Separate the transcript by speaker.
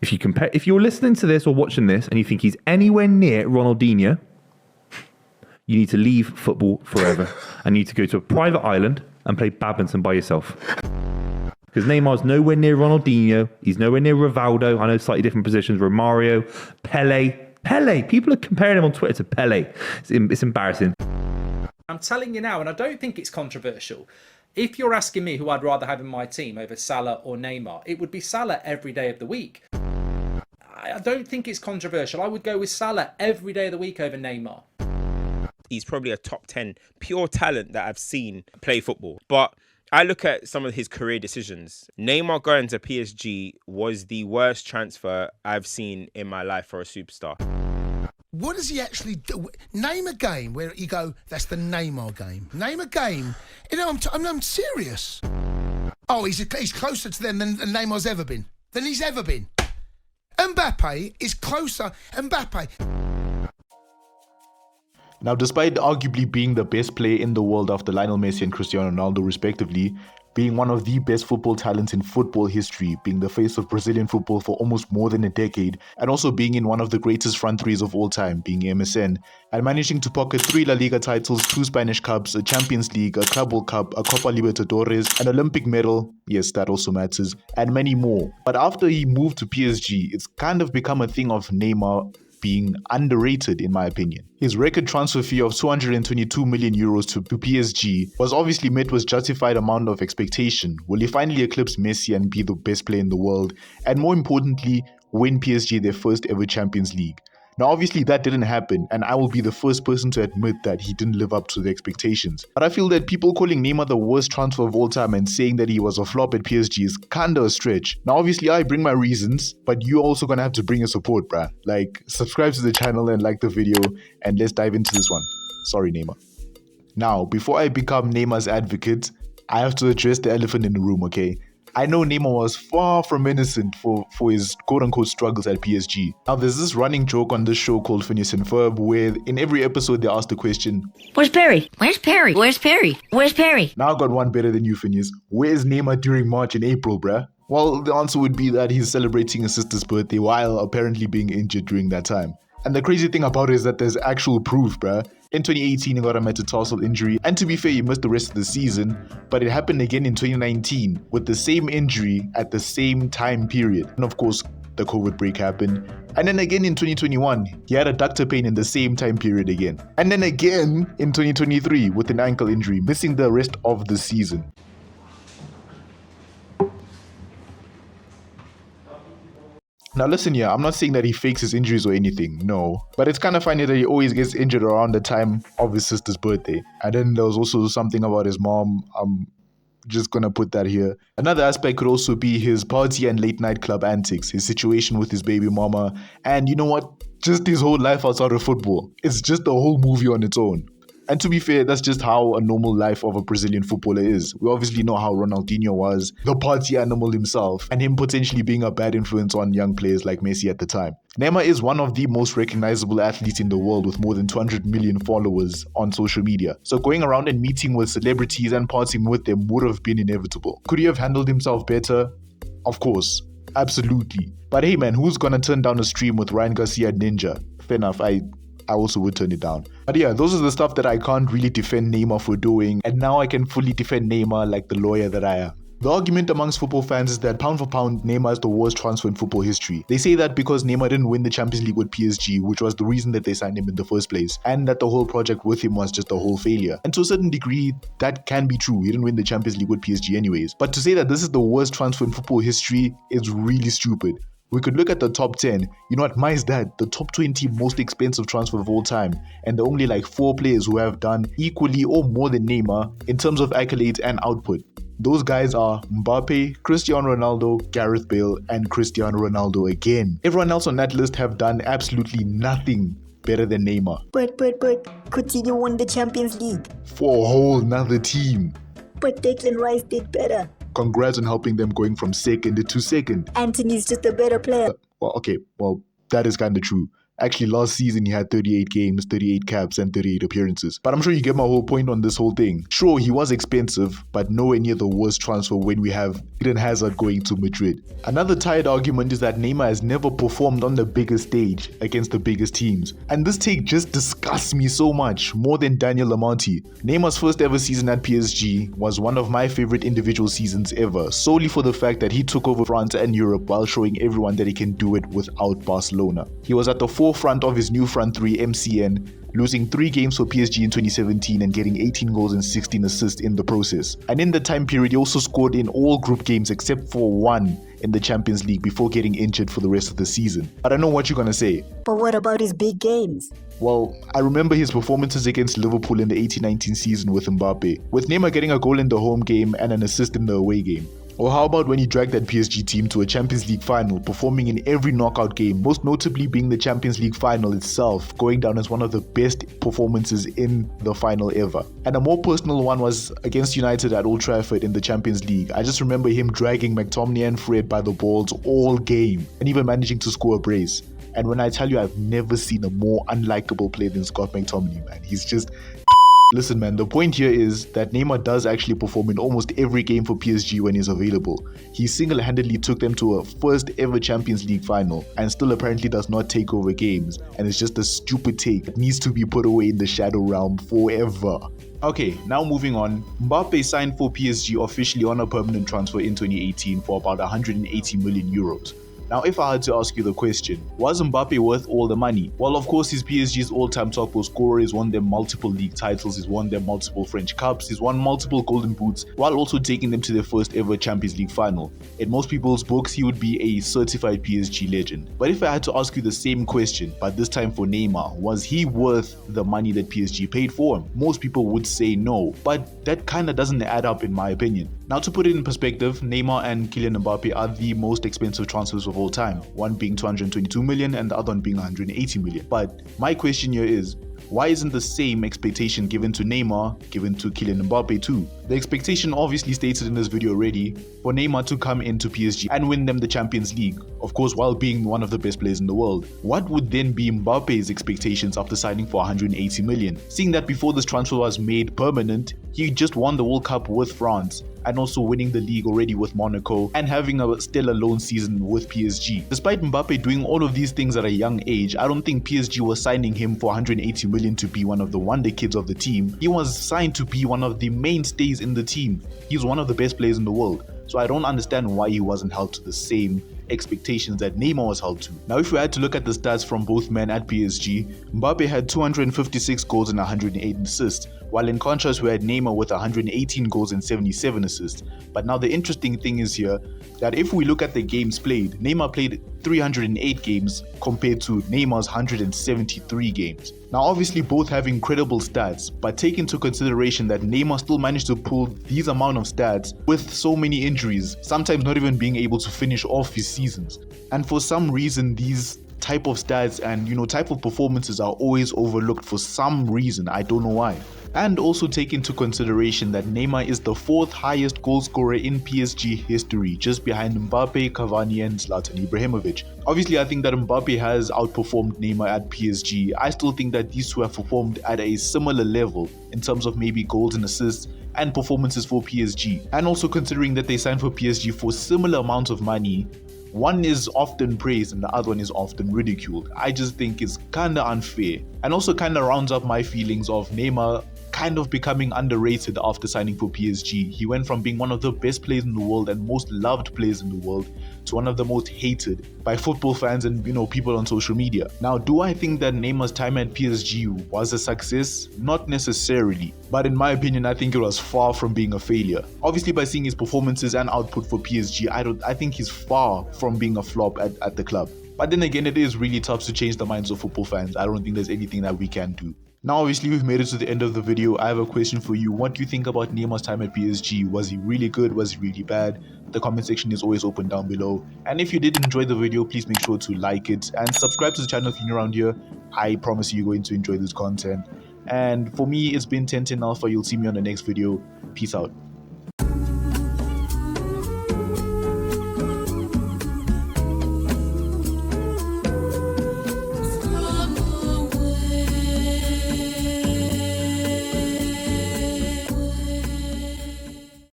Speaker 1: if you're listening to this or watching this and you think he's anywhere near Ronaldinho, you need to leave football forever and you need to go to a private island and play badminton by yourself. Because Neymar's nowhere near Ronaldinho. He's nowhere near Rivaldo. I know slightly different positions. Romario, Pele. People are comparing him on Twitter to Pele. It's embarrassing.
Speaker 2: I'm telling you now, and I don't think it's controversial. If you're asking me who I'd rather have in my team over Salah or Neymar, it would be Salah every day of the week. I don't think it's controversial. I would go with Salah every day of the week over Neymar.
Speaker 3: He's probably a top 10 pure talent that I've seen play football. But I look at some of his career decisions. Neymar going to PSG was the worst transfer I've seen in my life for a superstar.
Speaker 4: What does he actually do? Name a game where you go, that's the Neymar game. Name a game. You know, I'm serious. Oh, he's closer to them than Neymar's ever been. Than he's ever been. Mbappe is closer. Mbappe.
Speaker 5: Now, despite arguably being the best player in the world after Lionel Messi and Cristiano Ronaldo respectively, being one of the best football talents in football history, being the face of Brazilian football for almost more than a decade, and also being in one of the greatest front threes of all time, being MSN, and managing to pocket 3 La Liga titles, 2 Spanish Cups, a Champions League, a Club World Cup, a Copa Libertadores, an Olympic medal, yes, that also matters, and many more. But after he moved to PSG, it's kind of become a thing of Neymar being underrated, in my opinion. His record transfer fee of 222 million euros to PSG was obviously met with justified amount of expectation. Will he finally eclipse Messi and be the best player in the world? And more importantly, win PSG their first ever Champions League? Now, obviously that didn't happen, and I will be the first person to admit that he didn't live up to the expectations. But I feel that people calling Neymar the worst transfer of all time and saying that he was a flop at PSG is kinda a stretch. Now, obviously I bring my reasons, but you're also gonna have to bring your support, bruh. Like, subscribe to the channel and like the video, and let's dive into this one. Sorry, Neymar. Now, before I become Neymar's advocate, I have to address the elephant in the room, okay? I know Neymar was far from innocent for his quote-unquote struggles at PSG. Now, there's this running joke on this show called Phineas and Ferb where in every episode they ask the question,
Speaker 6: Where's Perry? Where's Perry? Where's Perry? Where's Perry?
Speaker 5: Now I got one better than you, Phineas. Where's Neymar during March and April, bruh? Well, the answer would be that he's celebrating his sister's birthday while apparently being injured during that time. And the crazy thing about it is that there's actual proof, bruh. In 2018, he got a metatarsal injury, and to be fair, he missed the rest of the season, but it happened again in 2019 with the same injury at the same time period. And of course, the COVID break happened. And then again in 2021, he had adductor pain in the same time period again. And then again in 2023 with an ankle injury, missing the rest of the season. Now listen here, I'm not saying that he fakes his injuries or anything, no. But it's kind of funny that he always gets injured around the time of his sister's birthday. And then there was also something about his mom, I'm just gonna put that here. Another aspect could also be his party and late night club antics, his situation with his baby mama, and you know what? Just his whole life outside of football. It's just a whole movie on its own. And to be fair, that's just how a normal life of a Brazilian footballer is. We obviously know how Ronaldinho was, the party animal himself, and him potentially being a bad influence on young players like Messi at the time. Neymar is one of the most recognizable athletes in the world with more than 200 million followers on social media. So going around and meeting with celebrities and partying with them would have been inevitable. Could he have handled himself better? Of course. Absolutely. But hey man, who's gonna turn down a stream with Ryan Garcia and Ninja? Fair enough, I also would turn it down. But yeah, those are the stuff that I can't really defend Neymar for doing, and now I can fully defend Neymar like the lawyer that I am. The argument amongst football fans is that pound for pound, Neymar is the worst transfer in football history. They say that because Neymar didn't win the Champions League with PSG, which was the reason that they signed him in the first place, and that the whole project with him was just a whole failure. And to a certain degree, that can be true. He didn't win the Champions League with PSG anyways. But to say that this is the worst transfer in football history is really stupid. We could look at the top 10. You know what, mine's that, the top 20 most expensive transfer of all time, and the only like 4 players who have done equally or more than Neymar in terms of accolades and output. Those guys are Mbappe, Cristiano Ronaldo, Gareth Bale, and Cristiano Ronaldo again. Everyone else on that list have done absolutely nothing better than Neymar.
Speaker 7: But Coutinho won the Champions League.
Speaker 5: For a whole nother team.
Speaker 7: But Declan Rice did better.
Speaker 5: Congrats on helping them going from second to second.
Speaker 7: Anthony's just a better player.
Speaker 5: Well, that is kind of true. Actually, last season he had 38 games, 38 caps, and 38 appearances. But I'm sure you get my whole point on this whole thing. Sure, he was expensive, but nowhere near the worst transfer when we have Eden Hazard going to Madrid. Another tired argument is that Neymar has never performed on the biggest stage against the biggest teams. And this take just disgusts me so much, more than Daniel Lamanti. Neymar's first ever season at PSG was one of my favorite individual seasons ever, solely for the fact that he took over France and Europe while showing everyone that he can do it without Barcelona. He was at the forefront of his new front three MCN, losing 3 games for PSG in 2017 and getting 18 goals and 16 assists in the process. And in the time period, he also scored in all group games except for one in the Champions League before getting injured for the rest of the season. But I know what you're gonna say.
Speaker 7: But what about his big games?
Speaker 5: Well, I remember his performances against Liverpool in the 18-19 season with Mbappe, with Neymar getting a goal in the home game and an assist in the away game. Or how about when he dragged that PSG team to a Champions League final, performing in every knockout game, most notably being the Champions League final itself, going down as one of the best performances in the final ever. And a more personal one was against United at Old Trafford in the Champions League. I just remember him dragging McTominay and Fred by the balls all game, and even managing to score a brace. And when I tell you I've never seen a more unlikable player than Scott McTominay, man. He's just... Listen, man, the point here is that Neymar does actually perform in almost every game for PSG when he's available. He single-handedly took them to a first ever Champions League final and still apparently does not take over games, and it's just a stupid take that needs to be put away in the shadow realm forever. Okay, now moving on. Mbappe signed for PSG officially on a permanent transfer in 2018 for about 180 million euros. Now, if I had to ask you the question, was Mbappe worth all the money? Well, of course, he's PSG's all-time top goal scorer. He's won them multiple league titles. He's won them multiple French Cups. He's won multiple Golden Boots, while also taking them to their first ever Champions League final. In most people's books, he would be a certified PSG legend. But if I had to ask you the same question, but this time for Neymar, was he worth the money that PSG paid for him? Most people would say no, but that kind of doesn't add up in my opinion. Now, to put it in perspective, Neymar and Kylian Mbappe are the most expensive transfers of all time, one being 222 million and the other one being 180 million. But my question here is, why isn't the same expectation given to Neymar given to Kylian Mbappe too? The expectation obviously stated in this video already for Neymar to come into PSG and win them the Champions League, of course while being one of the best players in the world. What would then be Mbappe's expectations after signing for 180 million? Seeing that before this transfer was made permanent, he just won the World Cup with France and also winning the league already with Monaco and having a stellar loan season with PSG. Despite Mbappe doing all of these things at a young age, I don't think PSG was signing him for 180 million to be one of the wonder kids of the team. He was signed to be one of the mainstays in the team. He's one of the best players in the world. So I don't understand why he wasn't held to the same expectations that Neymar was held to. Now, if we had to look at the stats from both men at PSG, Mbappe had 256 goals and 108 assists, while in contrast we had Neymar with 118 goals and 77 assists. But now the interesting thing is here that if we look at the games played, Neymar played 308 games compared to Neymar's 173 games. Now obviously both have incredible stats, but take into consideration that Neymar still managed to pull these amount of stats with so many injuries, sometimes not even being able to finish off his seasons. And for some reason these type of stats and type of performances are always overlooked for some reason. I don't know why. And also take into consideration that Neymar is the 4th highest goal scorer in PSG history, just behind Mbappe, Cavani and Zlatan Ibrahimovic. Obviously, I think that Mbappe has outperformed Neymar at PSG. I still think that these two have performed at a similar level in terms of maybe goals and assists and performances for PSG. And also considering that they signed for PSG for similar amounts of money, one is often praised and the other one is often ridiculed. I just think it's kinda unfair, and also kinda rounds up my feelings of Neymar kind of becoming underrated after signing for PSG. He went from being one of the best players in the world and most loved players in the world to one of the most hated by football fans and people on social media. Now, do I think that Neymar's time at PSG was a success? Not necessarily, but in my opinion, I think it was far from being a failure. Obviously, by seeing his performances and output for PSG, I think he's far from being a flop at the club. But then again, it is really tough to change the minds of football fans. I don't think there's anything that we can do. Now, obviously, we've made it to the end of the video. I have a question for you. What do you think about Neymar's time at PSG? Was he really good? Was he really bad? The comment section is always open down below. And if you did enjoy the video, please make sure to like it and subscribe to the channel if you're new around here. I promise you're going to enjoy this content. And for me, it's been 1010 Alpha. You'll see me on the next video. Peace out.